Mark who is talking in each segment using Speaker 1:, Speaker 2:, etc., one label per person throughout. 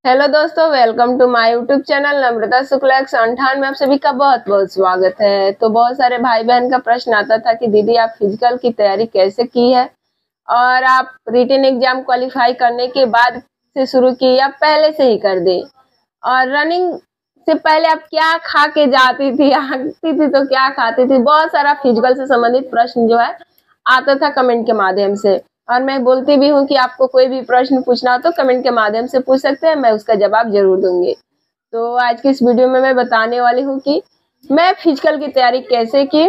Speaker 1: Hello दोस्तों, welcome to my YouTube channel Namrata Shukla 198 में आप सभी का बहुत बहुत स्वागत है। तो बहुत सारे भाई बहन का प्रश्न आता था कि दीदी आप फिजिकल की तैयारी कैसे की है और आप रिटन एग्जाम क्वालिफाई करने के बाद से शुरू की या पहले से ही कर दी, और रनिंग से पहले आप क्या खा के जाती थी, आती थी तो क्या खाती थी। बहुत सारा फिजिकल से संबंधित प्रश्न जो है आता था कमेंट के माध्यम से, और मैं बोलती भी हूँ कि आपको कोई भी प्रश्न पूछना हो तो कमेंट के माध्यम से पूछ सकते हैं, मैं उसका जवाब जरूर दूंगी। तो आज की इस वीडियो में मैं बताने वाली हूँ कि मैं फिजिकल की तैयारी कैसे की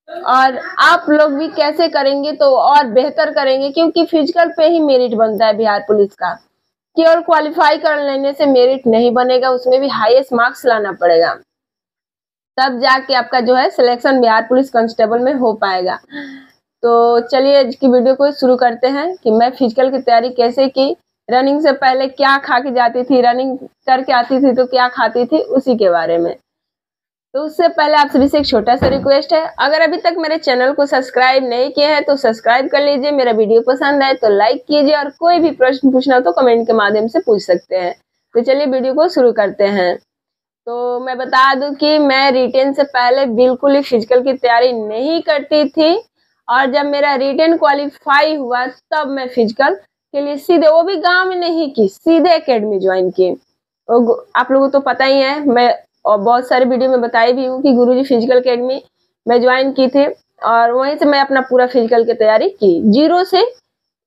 Speaker 1: और आप लोग भी कैसे करेंगे तो और बेहतर करेंगे, क्योंकि फिजिकल पे ही मेरिट बनता है बिहार पुलिस का। केवल क्वालिफाई कर लेने से मेरिट नहीं बनेगा, उसमें भी हाईएस्ट मार्क्स लाना पड़ेगा, तब जाके आपका जो है सिलेक्शन बिहार पुलिस कांस्टेबल में हो पाएगा। तो चलिए आज की वीडियो को शुरू करते हैं कि मैं फिजिकल की तैयारी कैसे की, रनिंग से पहले क्या खा के जाती थी, रनिंग करके आती थी तो क्या खाती थी, उसी के बारे में। तो उससे पहले आप सभी से एक छोटा सा रिक्वेस्ट है, अगर अभी तक मेरे चैनल को सब्सक्राइब नहीं किया है तो सब्सक्राइब कर लीजिए, मेरा वीडियो पसंद आए तो लाइक कीजिए, और कोई भी प्रश्न पूछना हो तो कमेंट के माध्यम से पूछ सकते हैं। तो चलिए वीडियो को शुरू करते हैं। तो मैं बता दूं कि मैं रिटेन से पहले बिल्कुल ही फिजिकल की तैयारी नहीं करती थी, और जब मेरा रिटेन क्वालिफाई हुआ तब मैं फिजिकल के लिए सीधे, वो भी गांव में नहीं की, सीधे एकेडमी ज्वाइन की। आप लोगों को तो पता ही है, मैं और बहुत सारे वीडियो में बताई भी हूँ कि गुरुजी फिजिकल एकेडमी में ज्वाइन की थी, और वहीं से मैं अपना पूरा फिजिकल की तैयारी की, जीरो से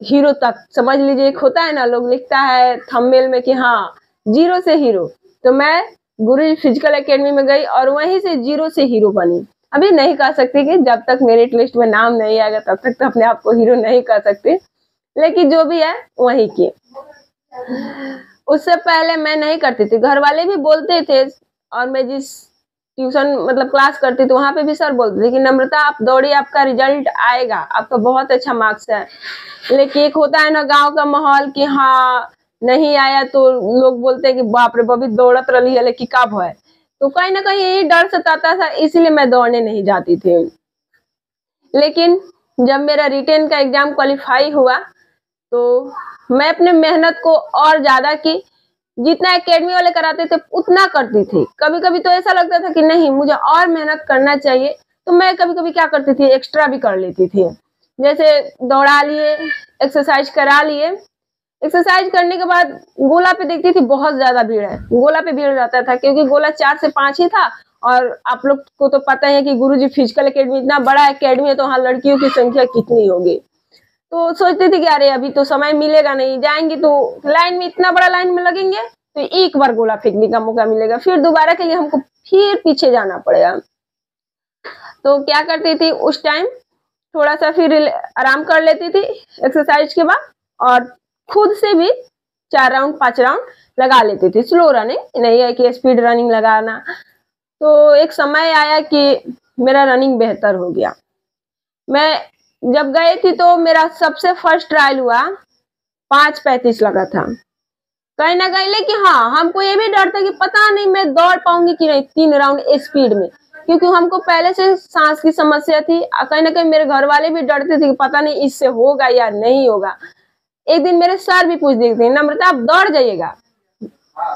Speaker 1: हीरो तक। समझ लीजिए, एक होता है ना, लोग लिखता है थंबनेल में कि हाँ जीरो से हीरो, तो मैं गुरुजी फिजिकल एकेडमी में गई और वहीं से जीरो से हीरो बनी। अभी नहीं कह सकती कि जब तक मेरिट लिस्ट में नाम नहीं आएगा तब तक तो अपने आप को हीरो नहीं कह सकती, लेकिन जो भी है वही की। उससे पहले मैं नहीं करती थी, घर वाले भी बोलते थे, और मैं जिस ट्यूशन मतलब क्लास करती थी वहां पे भी सर बोलते थे कि नम्रता आप दौड़िए, आपका रिजल्ट आएगा, आपका बहुत अच्छा मार्क्स है। लेकिन एक होता है ना गांव का माहौल कि हाँ नहीं आया तो लोग बोलते हैं कि बाप रे बबी दौड़त रही है लेकिन कब है, तो कहीं ना कहीं यही डर सताता था, इसलिए मैं दौड़ने नहीं जाती थी। लेकिन जब मेरा रिटेन का एग्जाम क्वालिफाई हुआ तो मैं अपने मेहनत को और ज्यादा की, जितना एकेडमी वाले कराते थे उतना करती थी। कभी कभी तो ऐसा लगता था कि नहीं मुझे और मेहनत करना चाहिए, तो मैं कभी कभी क्या करती थी, एक्स्ट्रा भी कर लेती थी। जैसे दौड़ा लिए, एक्सरसाइज करा लिए, एक्सरसाइज करने के बाद गोला पे देखती थी बहुत ज्यादा भीड़ है, गोला पे भीड़ रहता था क्योंकि गोला 4 से 5 ही था, और आप लोग को तो पता है कि गुरुजी फिजिकल एकेडमी इतना बड़ा एकेडमी है, तो वहाँ लड़कियों की संख्या कितनी होगी। तो सोचती थी कि अरे अभी तो समय मिलेगा नहीं, जाएंगे तो लाइन में, इतना बड़ा लाइन में लगेंगे तो एक बार गोला फेंकने का मौका मिलेगा, फिर दोबारा के लिए हमको फिर पीछे जाना पड़ेगा। तो क्या करती थी उस टाइम, थोड़ा सा फिर आराम कर लेती थी एक्सरसाइज के बाद, और खुद से भी 4 राउंड 5 राउंड लगा लेती थी। स्लो रनिंग नहीं है कि स्पीड रनिंग लगाना। तो एक समय आया कि मेरा रनिंग बेहतर हो गया। मैं जब गई थी तो मेरा सबसे फर्स्ट ट्रायल हुआ 5:35 लगा था कहीं ना कहीं, लेकिन हाँ हमको ये भी डर था कि पता नहीं मैं दौड़ पाऊंगी कि नहीं 3 राउंड स्पीड में, क्योंकि हमको पहले से सांस की समस्या थी। कहीं ना कहीं मेरे घर वाले भी डरते थे कि पता नहीं इससे होगा या नहीं होगा। एक दिन मेरे सर भी पूछ देते थे, नम्रता आप दौड़ जाइएगा।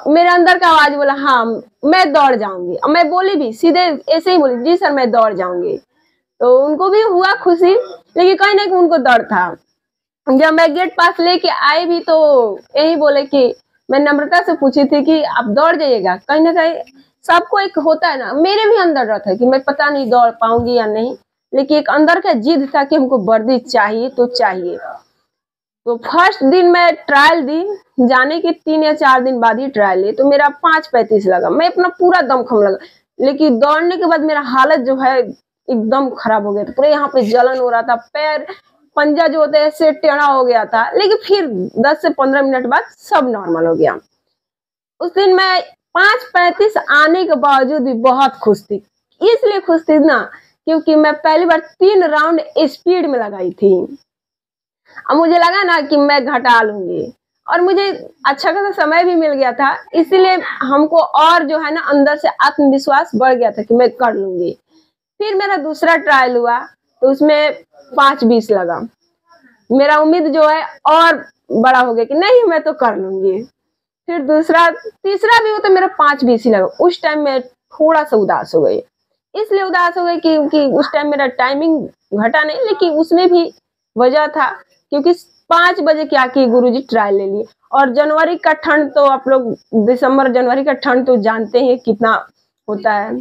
Speaker 1: मेरे अंदर का आवाज बोला हाँ मैं दौड़ जाऊंगी, और मैं बोली भी सीधे ऐसे ही बोली जी सर मैं दौड़ जाऊंगी। तो उनको भी हुआ खुशी, लेकिन कहीं ना कहीं उनको डर था। जब मैं गेट पास लेके आई भी तो यही बोले कि मैं नम्रता से पूछी थी कि आप दौड़ जाइएगा। कहीं ना कहीं सबको एक होता है ना, मेरे भी अंदर डर था कि मैं पता नहीं दौड़ पाऊंगी या नहीं, लेकिन एक अंदर का जिद था कि हमको वर्दी चाहिए तो चाहिए। तो फर्स्ट दिन मैं ट्रायल दी, जाने के 3 या 4 दिन बाद ही ट्रायल ली, तो मेरा 5:35 लगा, मैं अपना पूरा दमखम लगा। लेकिन दौड़ने के बाद मेरा हालत जो है एकदम खराब हो गया था, पूरे यहाँ पे जलन हो रहा था, पैर पंजा जो होता है ऐसे टेढ़ा हो गया था। लेकिन फिर 10 से 15 मिनट बाद सब नॉर्मल हो गया। उस दिन मैं 5:35 आने के बावजूद भी बहुत खुश थी। इसलिए खुश थी ना क्योंकि मैं पहली बार 3 राउंड स्पीड में लगाई थी। अब मुझे लगा ना कि मैं घटा लूंगी, और मुझे अच्छा खासा समय भी मिल गया था, इसीलिए हमको और जो है ना अंदर से आत्मविश्वास बढ़ गया था कि मैं कर लूंगी। फिर मेरा दूसरा ट्रायल हुआ तो उसमें 5:20 लगा। मेरा उम्मीद जो है और बड़ा हो गया कि नहीं मैं तो कर लूंगी। फिर दूसरा तीसरा भी हो तो मेरा 5 BC लगा। उस टाइम मैं थोड़ा सा उदास हो गई, इसलिए उदास हो गई क्योंकि उस टाइम मेरा टाइमिंग घटा नहीं, लेकिन उसमें भी वजह था क्योंकि 5 बजे क्या किए गुरुजी ट्रायल ले लिए। और जनवरी का ठंड तो आप लोग, दिसंबर जनवरी का ठंड तो जानते हैं कितना होता है,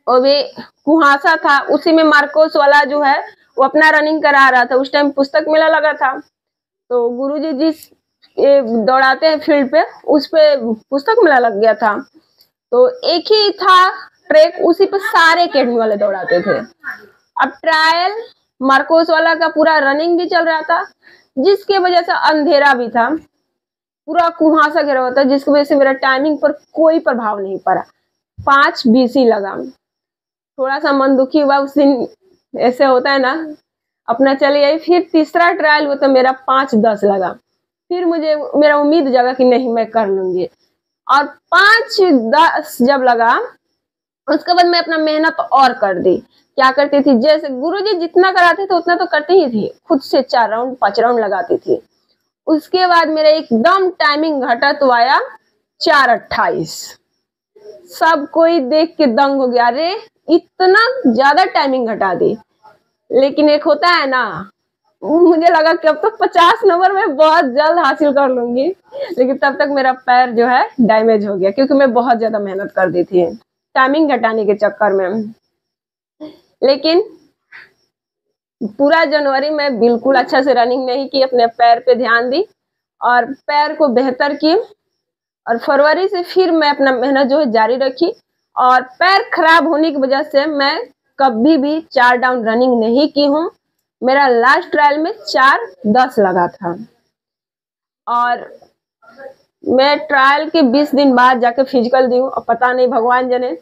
Speaker 1: और वे कुहासा था। उसी में मार्कोस वाला जो है वो अपना रनिंग करा रहा था। उस टाइम पुस्तक मेला लगा था, तो गुरुजी जिस दौड़ाते हैं फील्ड पे, उस पे पुस्तक मेला लग गया था। तो एक ही था ट्रैक, उसी पे सारे अकेडमी वाले दौड़ाते थे। अब ट्रायल मार्कोस वाला का पूरा रनिंग भी चल रहा था, जिसके वजह से अंधेरा भी था, पूरा कुहासा घेरा हुआ था, जिसकी वजह से मेरा टाइमिंग पर कोई प्रभाव नहीं पड़ा। 5 BC लगा। थोड़ा सा मन दुखी हुआ उस दिन, ऐसे होता है ना, अपना चली आई। फिर तीसरा ट्रायल हुआ तो मेरा 5-10 लगा। फिर मुझे मेरा उम्मीद जगा कि नहीं मैं कर लूंगी, और 5-10 जब लगा उसके बाद मैं अपना मेहनत और कर दी। क्या करती थी, जैसे गुरुजी जितना कराते थे उतना तो करती ही थी, खुद से 4 राउंड 5 राउंड लगाती थी। उसके बाद मेरा एकदम टाइमिंग घटा तो आया 4:28। सब कोई देख के दंग हो गया, अरे इतना ज्यादा टाइमिंग घटा दी। लेकिन एक होता है ना, मुझे लगा कि अब तो 50 नंबर में बहुत जल्द हासिल कर लूंगी, लेकिन तब तक मेरा पैर जो है डैमेज हो गया क्योंकि मैं बहुत ज्यादा मेहनत कर दी थी टाइमिंग घटाने के चक्कर में। लेकिन पूरा जनवरी में बिल्कुल अच्छा से रनिंग नहीं की, अपने पैर पे ध्यान दी और पैर को बेहतर की। और फरवरी से फिर मैं अपना मेहनत जो है जारी रखी, और पैर खराब होने की वजह से मैं कभी भी 4 डाउन रनिंग नहीं की हूँ। मेरा लास्ट ट्रायल में 4:10 लगा था, और मैं ट्रायल के 20 दिन बाद जाके फिजिकल दी हूँ। और पता नहीं भगवान जाने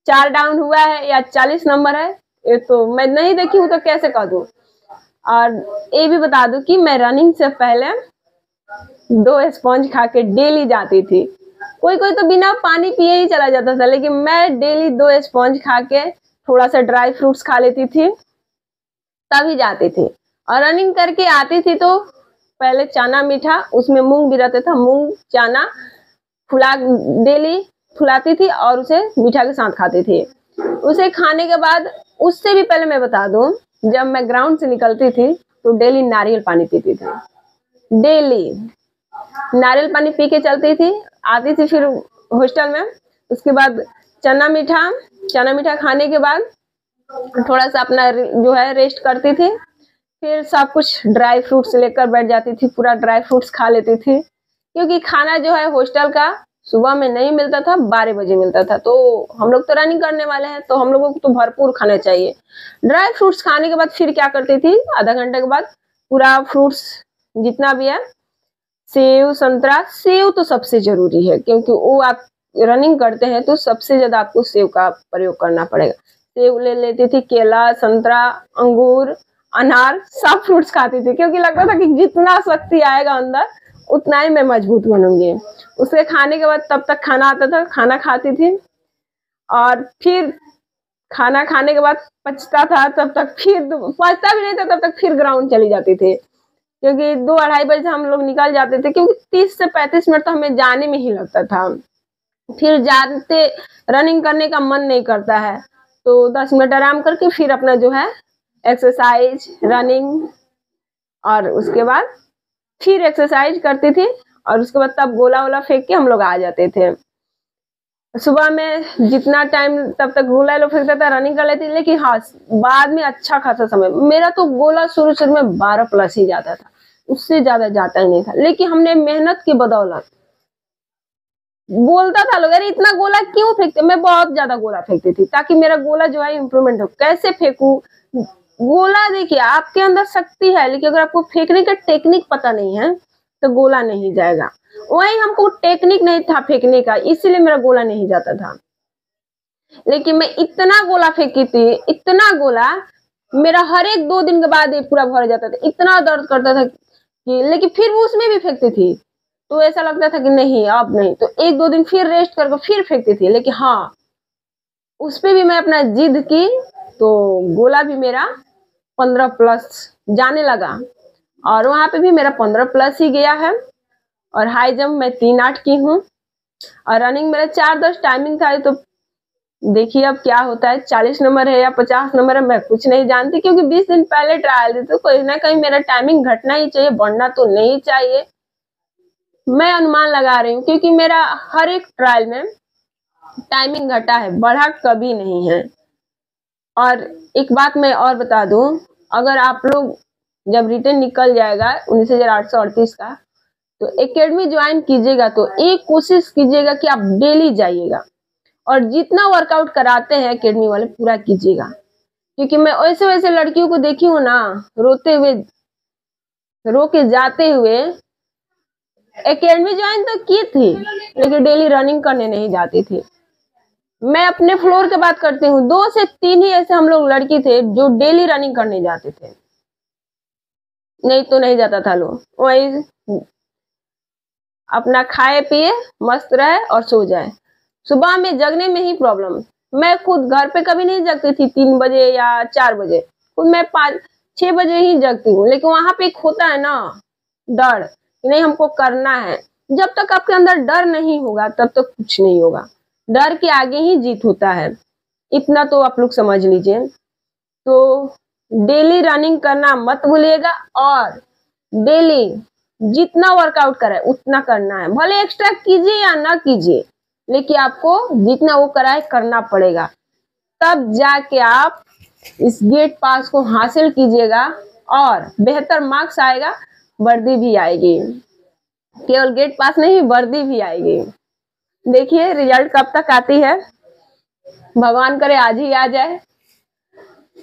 Speaker 1: 4 डाउन हुआ है या 40 नंबर है, ये तो मैं नहीं देखी हूँ तो कैसे कह दूं। और ये भी बता दूं कि मैं रनिंग से पहले 2 स्पॉन्ज खा के डेली जाती थी। कोई कोई तो बिना पानी पिए ही चला जाता था, लेकिन मैं डेली 2 स्पॉन्ज खा के थोड़ा सा ड्राई फ्रूट्स खा लेती थी, तभी जाती थी। और रनिंग करके आती थी तो पहले चना मीठा, उसमें मूंग भी रहता था, मूंग चना फुला डेली फुलाती थी और उसे मीठा के साथ खाती थी। उसे खाने के बाद, उससे भी पहले मैं बता दूं, जब मैं ग्राउंड से निकलती थी तो डेली नारियल पानी पीती थी। डेली नारियल पानी पी के चलती थी, आती थी फिर हॉस्टल में। उसके बाद चना मीठा खाने के बाद थोड़ा सा अपना जो है रेस्ट करती थी, फिर सब कुछ ड्राई फ्रूट्स लेकर बैठ जाती थी, पूरा ड्राई फ्रूट्स खा लेती थी। क्योंकि खाना जो है हॉस्टल का सुबह में नहीं मिलता था, 12 बजे मिलता था, तो हम लोग तो रनिंग करने वाले हैं तो हम लोगों को तो भरपूर खाना चाहिए। ड्राई फ्रूट्स खाने के बाद फिर क्या करती थी, आधा घंटे के बाद पूरा फ्रूट्स जितना भी है, सेव संतरा, सेव तो सबसे जरूरी है क्योंकि वो आप रनिंग करते हैं तो सबसे ज्यादा आपको सेव का प्रयोग करना पड़ेगा। सेव ले लेती थी, केला, संतरा, अंगूर, अनार, सब फ्रूट्स खाती थी क्योंकि लगता था कि जितना शक्ति आएगा अंदर उतना ही मैं मजबूत बनूंगी। उसे खाने के बाद तब तक खाना आता था, खाना खाती थी, और फिर खाना खाने के बाद पचता था, तब तक फिर पचता भी नहीं था तब तक फिर ग्राउंड चली जाती थी क्योंकि 2-2:30 बजे हम लोग निकल जाते थे, क्योंकि 30 से 35 मिनट तो हमें जाने में ही लगता था। फिर जाते रनिंग करने का मन नहीं करता है तो 10 मिनट आराम करके फिर अपना जो है एक्सरसाइज, रनिंग, और उसके बाद फिर एक्सरसाइज करती थी, और उसके बाद तब गोला वोला फेंक के हम लोग आ जाते थे। सुबह में जितना टाइम तब तक गोला लोग फेंकता था, रनिंग कर लेती, लेकिन हाँ बाद में अच्छा खासा समय मेरा तो गोला शुरू में 12+ ही जाता था, उससे ज्यादा जाता ही नहीं था। लेकिन हमने मेहनत की बदौलत, बोलता था लोग अरे इतना गोला क्यों फेंकते, मैं बहुत ज्यादा गोला फेंकती थी ताकि मेरा गोला जो है इम्प्रूवमेंट हो। कैसे फेंकू गोला, देखिए आपके अंदर शक्ति है, लेकिन अगर आपको फेंकने का टेक्निक पता नहीं है तो गोला नहीं जाएगा। वही हमको टेक्निक नहीं था फेंकने का, इसीलिए मेरा गोला नहीं जाता था। लेकिन मैं इतना गोला फेंकी थी, इतना गोला, मेरा हर एक 2 दिन के बाद ये पूरा भर जाता था, इतना दर्द करता था कि, लेकिन फिर वो उसमें भी फेंकती थी तो ऐसा लगता था कि नहीं अब नहीं, तो 1-2 दिन फिर रेस्ट करके फिर फेंकती थी। लेकिन हाँ उस पर भी मैं अपना जिद की तो गोला भी मेरा 15+ जाने लगा, और वहां पे भी मेरा 15+ ही गया है। और हाई जंप मैं 3-8 की हूँ, और रनिंग मेरा 4-10 टाइमिंग था। तो देखिए अब क्या होता है, 40 नंबर है या 50 नंबर है, मैं कुछ नहीं जानती, क्योंकि 20 दिन पहले ट्रायल दी, तो कहीं ना कहीं मेरा टाइमिंग घटना ही चाहिए, बढ़ना तो नहीं चाहिए। मैं अनुमान लगा रही हूँ, क्योंकि मेरा हर एक ट्रायल में टाइमिंग घटा है, बढ़ा कभी नहीं है। और एक बात मैं और बता दूं, अगर आप लोग जब रिटर्न निकल जाएगा 19,838 का, तो एकेडमी ज्वाइन कीजिएगा तो एक कोशिश कीजिएगा कि आप डेली जाइएगा, और जितना वर्कआउट कराते हैं एकेडमी वाले पूरा कीजिएगा। क्योंकि मैं वैसे वैसे लड़कियों को देखी हूँ ना, रोते हुए, रो के जाते हुए, एकेडमी ज्वाइन तो की थी लेकिन डेली रनिंग करने नहीं जाती थी। मैं अपने फ्लोर की बात करती हूँ, 2 से 3 ही ऐसे हम लोग लड़की थे जो डेली रनिंग करने जाते थे, नहीं तो नहीं जाता था लोग। वही अपना खाए पिए मस्त रहे और सो जाए। सुबह में जगने में ही प्रॉब्लम। मैं खुद घर पे कभी नहीं जगती थी 3 बजे या 4 बजे, खुद मैं 5-6 बजे ही जगती हूँ। लेकिन वहां पे एक होता है ना डर, नहीं हमको करना है। जब तक आपके अंदर डर नहीं होगा तब तक कुछ नहीं होगा। डर के आगे ही जीत होता है, इतना तो आप लोग समझ लीजिए। तो डेली रनिंग करना मत भूलिएगा, और डेली जितना वर्कआउट कराए उतना करना है, भले एक्स्ट्रा कीजिए या ना कीजिए, लेकिन आपको जितना वो कराए करना पड़ेगा। तब जाके आप इस गेट पास को हासिल कीजिएगा और बेहतर मार्क्स आएगा, वर्दी भी आएगी। केवल गेट पास नहीं, वर्दी भी आएगी। देखिए रिजल्ट कब तक आती है, भगवान करे आज ही आ जाए,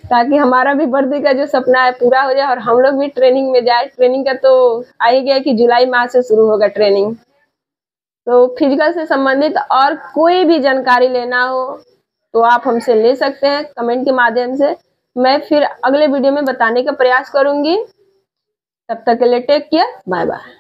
Speaker 1: ताकि हमारा भी वर्दी का जो सपना है पूरा हो जाए और हम लोग भी ट्रेनिंग में जाए। ट्रेनिंग का तो आ ही गया कि जुलाई माह से शुरू होगा ट्रेनिंग। तो फिजिकल से संबंधित और कोई भी जानकारी लेना हो तो आप हमसे ले सकते हैं कमेंट के माध्यम से। मैं फिर अगले वीडियो में बताने का प्रयास करूंगी। तब तक के लिए टेक केयर, बाय बाय।